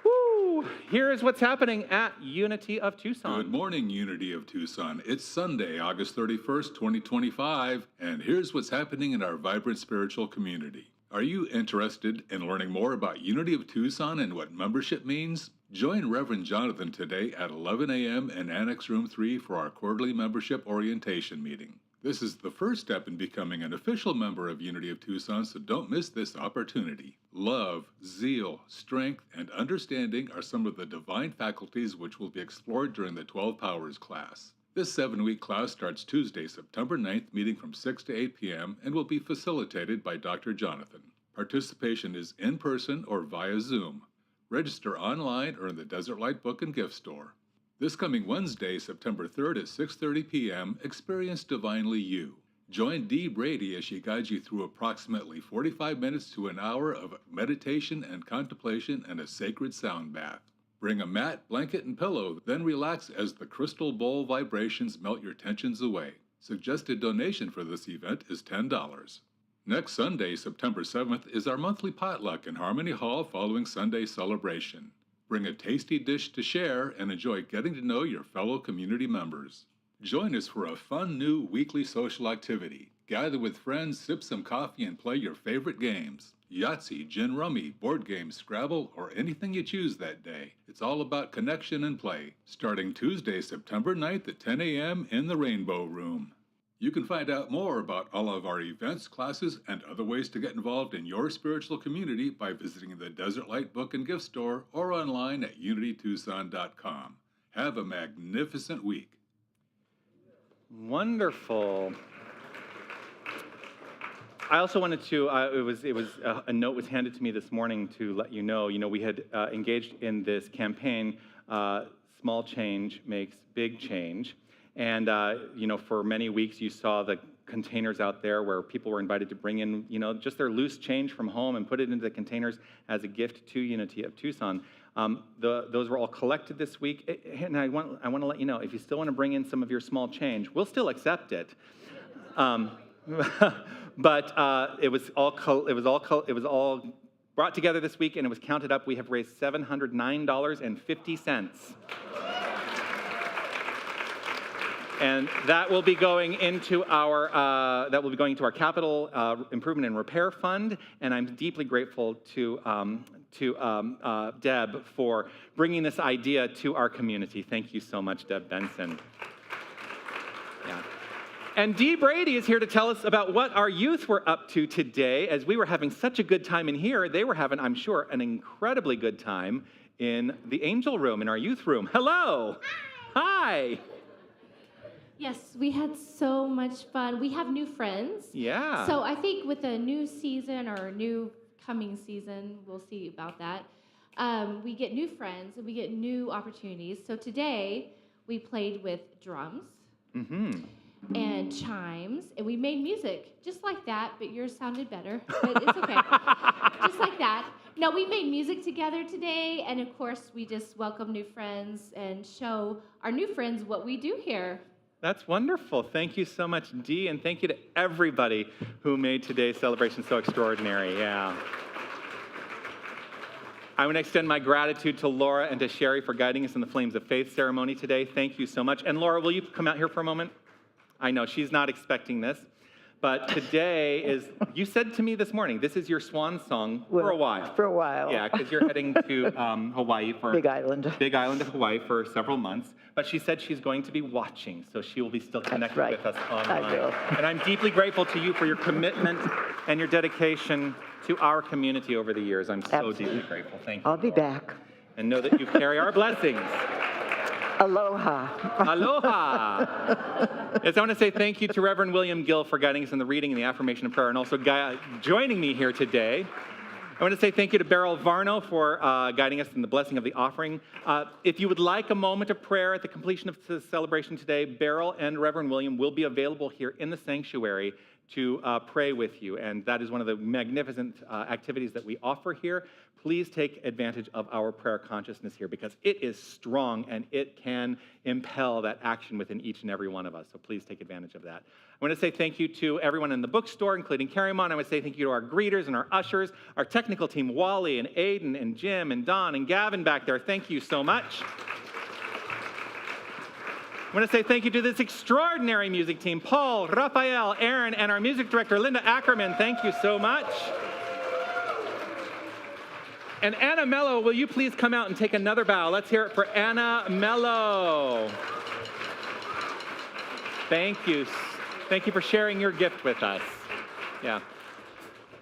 Woo! Here is what's happening at Unity of Tucson. Good morning, Unity of Tucson. It's Sunday, August 31st, 2025, and here's what's happening in our vibrant spiritual community. Are you interested in learning more about Unity of Tucson and what membership means? Join Reverend Jonathan today at 11 a.m. in Annex Room 3 for our quarterly membership orientation meeting. This is the first step in becoming an official member of Unity of Tucson, so don't miss this opportunity. Love, zeal, strength, and understanding are some of the divine faculties which will be explored during the 12 Powers class. This 7-week class starts Tuesday, September 9th, meeting from 6 to 8 p.m. and will be facilitated by Dr. Jonathan. Participation is in person or via Zoom. Register online or in the Desert Light Book and Gift Store. This coming Wednesday, September 3rd at 6:30 p.m., experience Divinely You. Join Dee Brady as she guides you through approximately 45 minutes to an hour of meditation and contemplation and a sacred sound bath. Bring a mat, blanket, and pillow, then relax as the crystal bowl vibrations melt your tensions away. Suggested donation for this event is $10. Next Sunday, September 7th, is our monthly potluck in Harmony Hall following Sunday celebration. Bring a tasty dish to share and enjoy getting to know your fellow community members. Join us for a fun new weekly social activity. Gather with friends, sip some coffee, and play your favorite games. Yahtzee, gin rummy, board games, Scrabble, or anything you choose that day. It's all about connection and play. Starting Tuesday, September 9th at 10 a.m. in the Rainbow Room. You can find out more about all of our events, classes, and other ways to get involved in your spiritual community by visiting the Desert Light Book and Gift Store or online at unitytucson.com. Have a magnificent week. Wonderful. I also wanted to, a note was handed to me this morning to let you know, we had engaged in this campaign, Small Change Makes Big Change. And, for many weeks you saw the containers out there where people were invited to bring in, just their loose change from home and put it into the containers as a gift to Unity of Tucson. Those were all collected this week. And I want to let you know, if you still want to bring in some of your small change, we'll still accept it. But it was all brought together this week, and it was counted up. We have raised $709.50. And that will be going into our capital improvement and repair fund. And I'm deeply grateful to Deb for bringing this idea to our community. Thank you so much, Deb Benson. Yeah. And Dee Brady is here to tell us about what our youth were up to today. As we were having such a good time in here, they were having, I'm sure, an incredibly good time in the Angel Room, in our youth room. Hello. Hi. Yes, we had so much fun. We have new friends. Yeah. So I think with a new season or a new coming season, we'll see about that, we get new friends and we get new opportunities. So today we played with drums and chimes, and we made music just like that, but yours sounded better, but it's okay. Just like that. No, we made music together today, and of course we just welcome new friends and show our new friends what we do here. That's wonderful. Thank you so much, Dee, and thank you to everybody who made today's celebration so extraordinary. Yeah. I want to extend my gratitude to Laura and to Sherry for guiding us in the Flames of Faith ceremony today. Thank you so much. And Laura, will you come out here for a moment? I know she's not expecting this, but today is, you said to me this morning, this is your swan song for a while. For a while. Yeah, because you're heading to Hawaii for Big Island of Hawaii for several months. But she said she's going to be watching, so she will be still connected with us online. I will. And I'm deeply grateful to you for your commitment and your dedication to our community over the years. I'm so deeply grateful. Thank you. I'll be back. And know that you carry our blessings. Aloha. Aloha. Yes, I want to say thank you to Reverend William Gill for guiding us in the reading and the affirmation of prayer, and also joining me here today. I want to say thank you to Beryl Varno for guiding us in the blessing of the offering. If you would like a moment of prayer at the completion of the celebration today, Beryl and Reverend William will be available here in the sanctuary to pray with you, and that is one of the magnificent activities that we offer here. Please take advantage of our prayer consciousness here, because it is strong and it can impel that action within each and every one of us. So please take advantage of that. I want to say thank you to everyone in the bookstore, including Carrymon. I want to say thank you to our greeters and our ushers, our technical team, Wally and Aiden and Jim and Don and Gavin back there. Thank you so much. I want to say thank you to this extraordinary music team, Paul, Raphael, Aaron, and our music director, Linda Ackerman. Thank you so much. And Anna Mello, will you please come out and take another bow? Let's hear it for Anna Mello. Thank you. Thank you for sharing your gift with us. Yeah.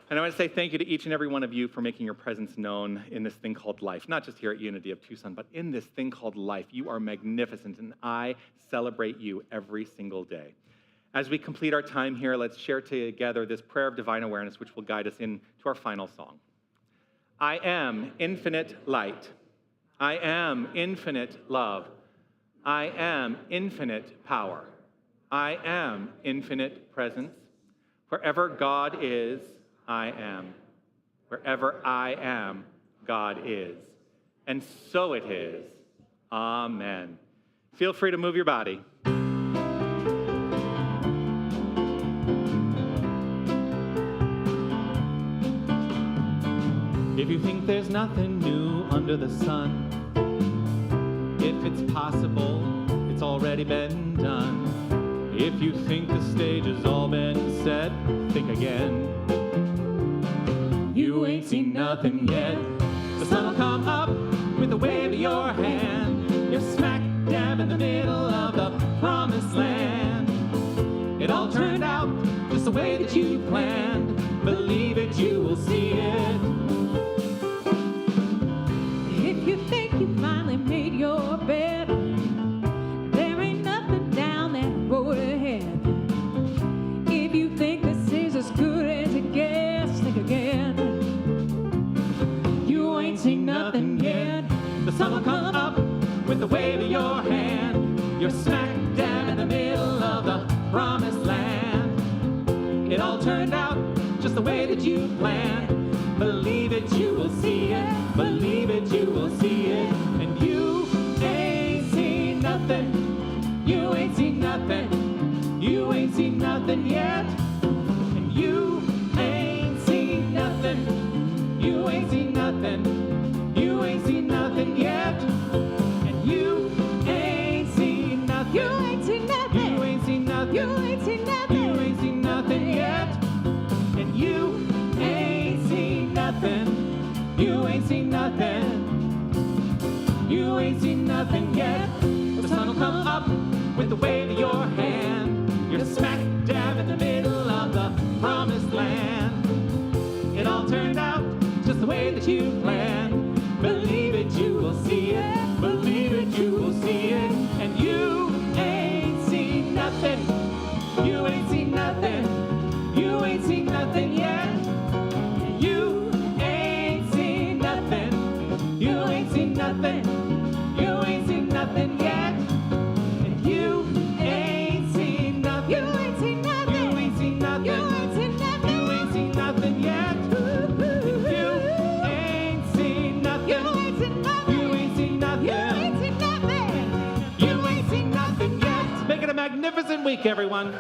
And I want to say thank you to each and every one of you for making your presence known in this thing called life, not just here at Unity of Tucson, but in this thing called life. You are magnificent, and I celebrate you every single day. As we complete our time here, let's share together this prayer of divine awareness, which will guide us into our final song. I am infinite light. I am infinite love. I am infinite power. I am infinite presence. Wherever God is, I am. Wherever I am, God is. And so it is. Amen. Feel free to move your body. If you think there's nothing new under the sun, if it's possible, it's already been done. If you think the stage has all been set, think again. You ain't seen nothing yet. The sun will come up with a wave of your hand. You're smack dab in the middle of the promised land. It all turned out just the way that you planned. Believe it, you will see it. If you think you finally made your bed, there ain't nothing down that road ahead. If you think this is as good as it gets, think again. You ain't seen nothing yet. The sun will come up with a wave of your hand. You're smack dab in the middle of the promised land. It all turned out just the way that you planned. Believe it, you will see it. Believe it, you will see it. And you ain't seen nothing. You ain't seen nothing. You ain't seen nothing yet. And you ain't seen nothing. You ain't seen nothing. You ain't seen nothing yet. And you ain't seen nothing. You ain't seen nothing. You ain't seen nothing. You ain't seen nothing. You ain't seen nothing yet. And you ain't seen nothing. You ain't seen nothing. You ain't seen nothing yet. The sun will come up with the wave of your hand. You're smack dab in the middle of the promised land. It all turned out just the way that you planned. Believe it, you will see it. Believe it, you will see it. And you ain't seen nothing. You ain't seen nothing. You ain't seen nothing yet. And you ain't seen nothing. You ain't seen nothing. You ain't seen nothing yet. And you ain't seen nothing. You ain't seen nothing. You ain't seen nothing. You ain't seen nothing. You ain't seen nothing yet. And you ain't seen nothing. You ain't seen nothing. You ain't seen nothing. You ain't seen nothing. You ain't seen nothing yet. Make it a magnificent week, everyone.